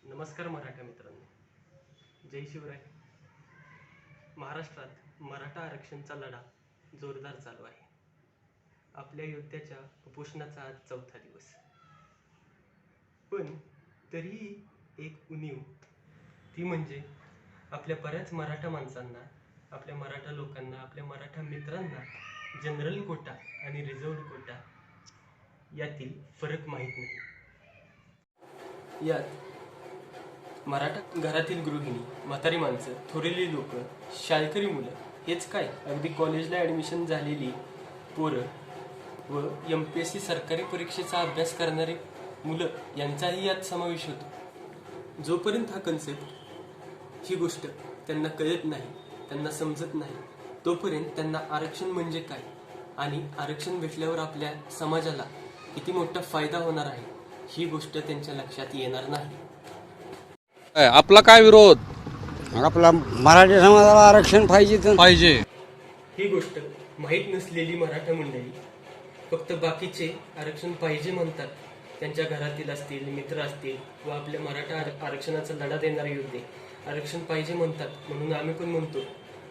नमस्कार मराठा मित्रांनो, जय शिवराय. महाराष्ट्रात मराठा आरक्षणचा लढा जोरदार चालू आहे. आपल्या योद्ध्याच्या उपोषणाचा आज 4था दिवस. पण तरीही एक उणीव, ती म्हणजे आपल्या बऱ्याच मराठा माणसांना, आपल्या मराठा लोकांना, आपल्या मराठा मित्रांना जनरल कोटा आणि रिझर्व्ड कोटा यातील फरक माहीत नाही. यात मराठा घरातील गृहिणी, म्हातारी माणसं, थोरली लोक, शाळकरी मुलं, हेच काय अगदी कॉलेजला ॲडमिशन झालेली पोरं व MPSC सरकारी परीक्षेचा अभ्यास करणारे मुलं यांचाही यात समावेश होतो. जोपर्यंत हा कन्सेप्ट, ही गोष्ट त्यांना कळत नाही, त्यांना समजत नाही, तोपर्यंत त्यांना आरक्षण म्हणजे काय आणि आरक्षण भेटल्यावर आपल्या समाजाला किती मोठा फायदा होणार आहे, ही गोष्ट त्यांच्या लक्षात येणार नाही. आपला काय विरोध? आपला मराठी समाजाला आरक्षण पाहिजे. ही गोष्ट माहीत नसलेली मराठा मंडळी फक्त बाकीचे आरक्षण पाहिजे म्हणतात. त्यांच्या घरातील असतील, मित्र असतील व आपल्या मराठा आरक्षणाचा लढा देणारे योद्धे आरक्षण पाहिजे म्हणतात म्हणून आम्ही पण म्हणतो,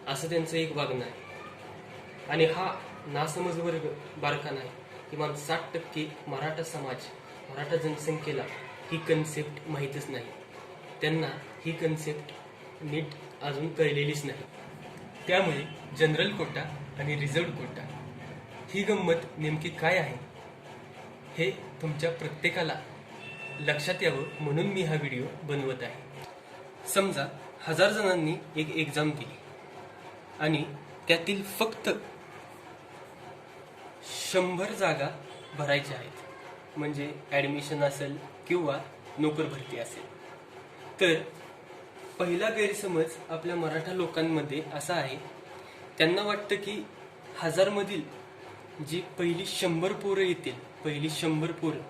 असं त्यांचं एक वागणं आहे. आणि हा नासमज वर्ग बारका नाही. किमान 60% मराठा समाज, मराठा जनसंख्येला ही कन्सेप्ट माहीतच नाही. त्यांना ही कन्सेप्ट नीट अजून कळलेलीच नाही. त्यामुळे जनरल कोटा आणि रिझर्व्ड कोटा ही गंमत नेमकी काय आहे हे तुमच्या प्रत्येकाला लक्षात यावं म्हणून मी हा व्हिडिओ बनवत आहे. समजा 1000 जणांनी एक एक्झाम दिली आणि त्यातील फक्त 100 जागा भरायच्या आहेत, म्हणजे ॲडमिशन असेल किंवा नोकर भरती असेल. तर पहिला गैरसमज आपल्या मराठा लोकांमध्ये असा आहे, त्यांना वाटतं की 1000 मधील जी पहिली 100 पोरं येतील, पहिली 100 पोरं,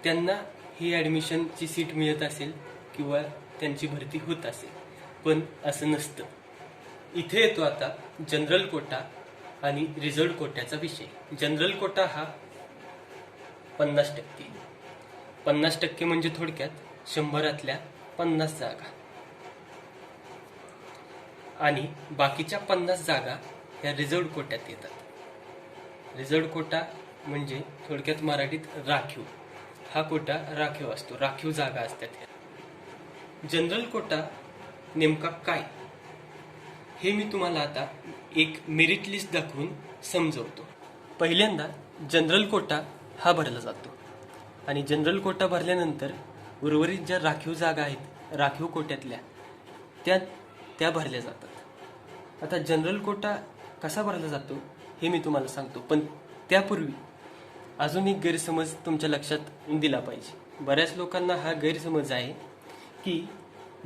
त्यांना ही ॲडमिशनची सीट मिळत असेल किंवा त्यांची भरती होत असेल. पण असं नसतं. इथे येतो आता जनरल कोटा आणि रिझर्व्ड कोट्याचा विषय. जनरल कोटा हा 50%. 50% म्हणजे थोडक्यात 100रातल्या 50 जागा आणि बाकीच्या 50 जागा ह्या रिझर्व्ड कोट्यात येतात. रिझर्व्ड कोटा म्हणजे थोडक्यात मराठीत राखीव. हा कोटा राखीव असतो, राखीव जागा असतात. जनरल कोटा नेमका काय हे मी तुम्हाला आता एक मेरिट लिस्ट दाखवून समजवतो. पहिल्यांदा जनरल कोटा हा भरला जातो आणि जनरल कोटा भरल्यानंतर उर्वरित ज्या राखीव जागा आहेत, राखीव कोट्यातल्या त्या भरल्या जातात. आता जनरल कोटा कसा भरला जातो हे मी तुम्हाला सांगतो, पण त्यापूर्वी अजून एक गैरसमज तुमच्या लक्षात दिला पाहिजे. बऱ्याच लोकांना हा गैरसमज आहे की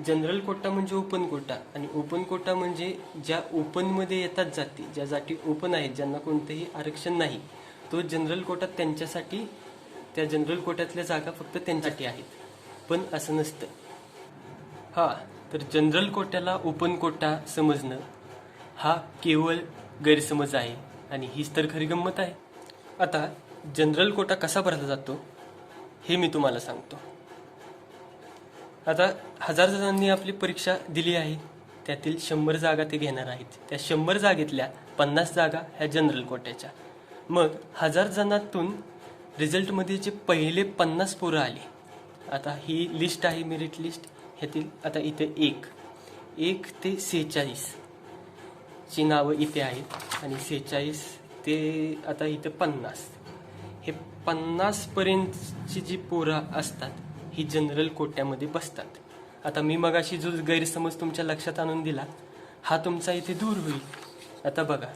जनरल कोटा म्हणजे ओपन कोटा आणि ओपन कोटा म्हणजे ज्या ओपनमध्ये येतात जाती, ज्या जाती ओपन आहेत, ज्यांना कोणतंही आरक्षण नाही, तो जनरल कोटा त्यांच्यासाठी, त्या जनरल कोट्यातल्या जागा फक्त त्यांच्यासाठी आहेत. पण असं नसतं. तर जनरल कोट्याला ओपन कोटा समजणं हा केवळ गैरसमज आहे आणि हीच तर खरी गंमत आहे. आता जनरल कोटा कसा भरला जातो हे मी तुम्हाला सांगतो. आता 1000 जणांनी आपली परीक्षा दिली आहे, त्यातील 100 जागा ते घेणार आहेत. त्या 100 जागेतल्या 50 जागा ह्या जनरल कोट्याच्या. मग 1000 जणांतून रिझल्टमध्ये जे पहिले 50 पोरं आले, आता ही लिस्ट आहे, मेरिट लिस्ट. ह्यातील आता इथे 1 ते 46 ची नावं इथे आहेत आणि 46 ते आता इथं 50, हे 50 पर्यंतची जी पोरं असतात ही जनरल कोट्यामध्ये बसतात. आता मी मगाशी जो गैरसमज तुमच्या लक्षात आणून दिला, हा तुमचा इथे दूर होईल. आता बघा,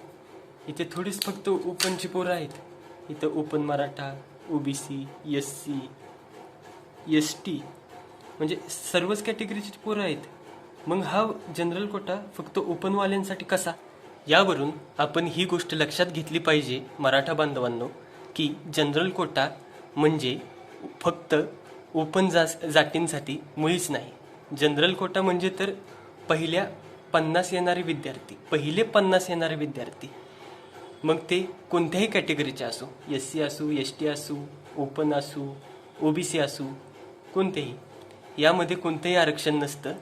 इथे थोडीच फक्त ओपनची पोरं आहेत. इथं open Maratha, OBC, SC, ST म्हणजे सर्वच कॅटेगरीची पोरं आहेत. मग हा जनरल कोटा फक्त ओपनवाल्यांसाठी कसा? यावरून आपण ही गोष्ट लक्षात घेतली पाहिजे मराठा बांधवांनो, की जनरल कोटा म्हणजे फक्त ओपन जातींसाठी मुळीच नाही. जनरल कोटा म्हणजे तर पहिल्या 50 येणारे विद्यार्थी, पहिले 50 येणारे विद्यार्थी, मग ते कोणत्याही कॅटेगरीचे असो, SC असू, ST असू, ओपन असू, OBC असू, कोणतेही, यामध्ये कोणतंही आरक्षण नसतं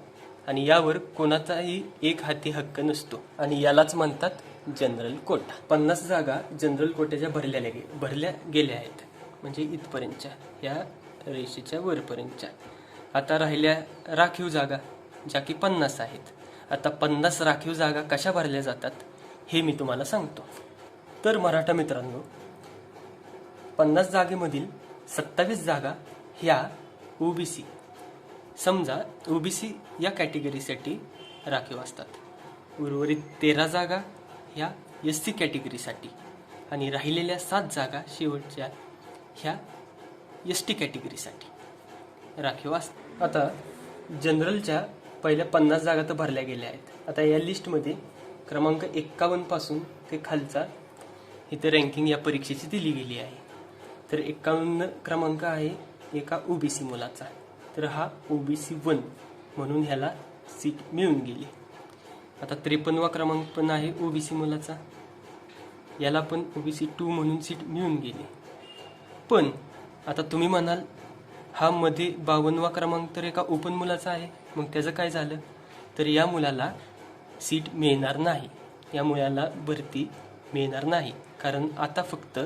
आणि यावर कोणाचाही एक हाती हक्क नसतो आणि यालाच म्हणतात जनरल कोटा. 50 जागा जनरल कोट्याच्या भरल्या गेल्या आहेत, म्हणजे इथपर्यंतच्या, या रेषेच्या वरपर्यंतच्या. आता राहिल्या राखीव जागा, ज्या की 50 आहेत. आता 50 राखीव जागा कशा भरल्या जातात हे मी तुम्हाला सांगतो. तर मराठा मित्रांनो, 50 जागेमधील 27 जागा ह्या ओबीसी, समजा ओबीसी या कॅटेगरीसाठी राखीव असतात. उर्वरित 13 जागा ह्या एससी कॅटेगरीसाठी आणि राहिलेल्या 7 जागा शेवटच्या ह्या एसटी कॅटेगरीसाठी राखीव असतात. आता जनरलच्या पहिल्या 50 जागा तर भरल्या गेल्या आहेत. आता या लिस्टमध्ये क्रमांक 51 पासून ते खालचा इथे रँकिंग या परीक्षेची दिली गेली आहे. तर 51 क्रमांक आहे एका ओबीसी मुलाचा, तर हा ओबीसी 1 म्हणून ह्याला सीट मिळून गेली. आता 53वा क्रमांक पण आहे ओबीसी मुलाचा, याला पण ओबीसी 2 म्हणून सीट मिळून गेली. पण आता तुम्ही म्हणाल हा मध्ये 52वा क्रमांक तर एका ओपन मुलाचा आहे, मग त्याचं काय झालं? तर या मुलाला सीट मिळणार नाही, या मुलाला भरती मिळणार नाही. कारण आता फक्त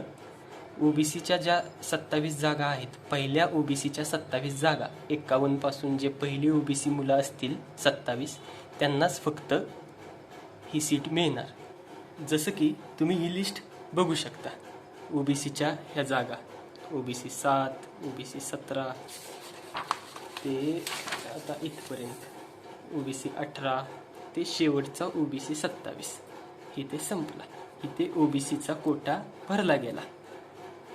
ओबीसीच्या ज्या 27 जागा आहेत, पहिल्या ओबीसीच्या 27 जागा, 51 पासून जे पहिली ओबीसी मुलं असतील 27, त्यांनाच फक्त ही सीट मिळणार. जसं की तुम्ही ही लिस्ट बघू शकता. ओबीसीच्या ह्या जागा ओबीसी 7, ओबीसी 17 ते आता इथपर्यंत, ओबीसी 18 ते शेवटचा ओबीसी 27, इथे संपला. इथे ओबीसीचा कोटा भरला गेला.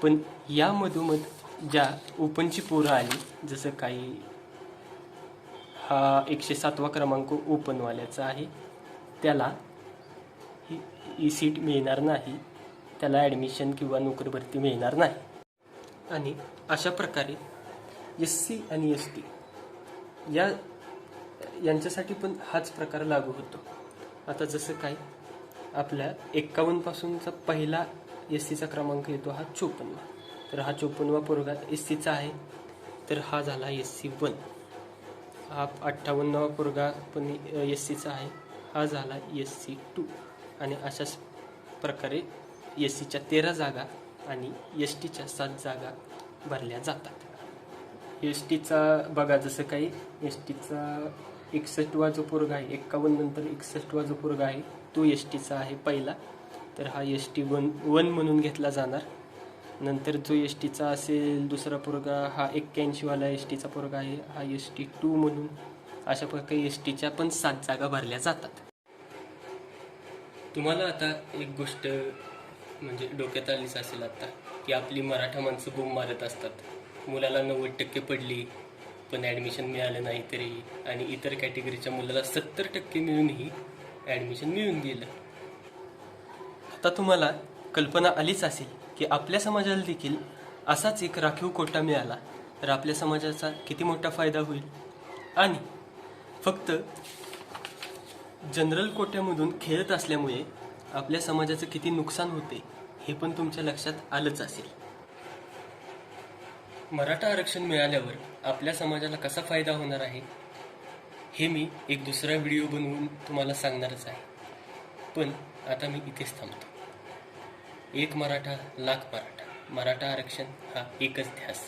पण या मधोमध ज्या ओपनची पोरं आली, जसं काही हा 107वा क्रमांक ओपनवाल्याचा आहे, त्याला ही सीट मिळणार नाही, त्याला ॲडमिशन किंवा नोकरी भरती मिळणार नाही. आणि अशा प्रकारे एससी आणि एसटी यांच्यासाठी पण हाच प्रकार लागू होतो. आता जसं काय आपल्या 51 पासूनचा पहिला एससीचा क्रमांक येतो हा 54, तर हा 54वा पोरगा एससीचा आहे, तर हा झाला एससी 1. हा 58वा पोरगा पण एससीचा आहे, हा झाला एससी 2. आणि अशाच प्रकारे एससीच्या 13 जागा आणि एसटीच्या 7 जागा भरल्या जातात. एसटीचा बघा, जसं काही एसटीचा 61वा जो पोरगा आहे, 51 नंतर 61वा जो पोरगा आहे तो एसटीचा आहे पहिला, तर हा एसटी 1 म्हणून घेतला जाणार. नंतर जो एसटीचा असेल दुसरा पोरगा, हा 81वाला एसटीचा पोरगा आहे, हा एसटी 2 म्हणून. अशा प्रकारे एसटीच्या पण 7 जागा भरल्या जातात. तुम्हाला आता एक गोष्ट म्हणजे डोक्यात आलीच असेल आता, की आपली मराठा माणसं बोंब मारत असतात, मुलाला 90% पडली पण ॲडमिशन मिळालं नाही तरी, आणि इतर कॅटेगरीच्या मुलाला 70% मिळूनही ॲडमिशन मिळून गेलं. आता तुम्हाला कल्पना आलीच असेल की आपल्या समाजाला देखील असाच एक राखीव कोटा मिळाला तर आपल्या समाजाचा किती मोठा फायदा होईल. आणि फक्त जनरल कोट्यामधून खेळत असल्यामुळे आपल्या समाजाचं किती नुकसान होते हे पण तुमच्या लक्षात आलंच असेल. मराठा आरक्षण मिळाल्यावर आपल्या समाजाला कसा फायदा होणार आहे हे मी एक दुसरा व्हिडिओ बनवून तुम्हाला सांगणारच आहे. पण आता मी इथेच थांबतो. एक मराठा लाख मराठा, मराठा आरक्षण हा एकच ध्यास.